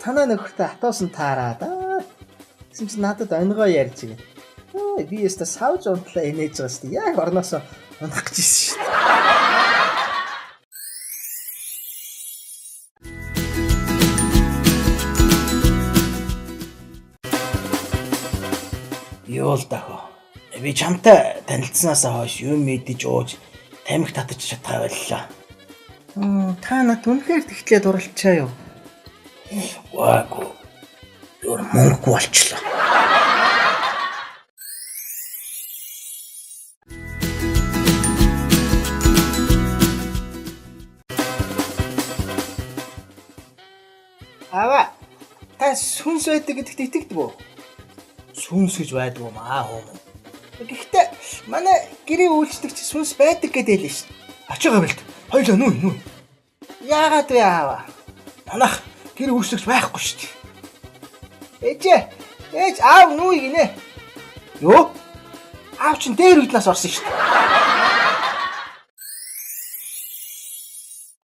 танаа нөхөртөө атуусан таараад гэсэн чи надад онгоо ярьж игээ. Би яста савж унтлаа инээж байгаа шүү дээ. Яг орноосоо унах гэж ирсэн шүү дээ. Юу л даа. Би чамтай танилцсанаасаа хойш юм мэдэж ууж тамхи татаж чадхаа боллоо. Та над үнэхээр тэгтлээ дурлалчаа юу? Ваагүй. Юу мөнгө болчлоо. Ава, та сүнс байдаг гэдэгт итгэдэг үү? Сүнс гэж байдгүй маа хөө. Гэхдээ манай гэрээ үйлчлэгч сүнс байдаг гэдэг л шүү. Ачаа гавлт. Хоёлоо нүү. Яагаад вэ аава? Манайх гэрээ үйлчлэгч байхгүй шүү дээ. Ээж аав нүү гинэ. Юу? Аав чин дээр үднээс орсон шүү дээ.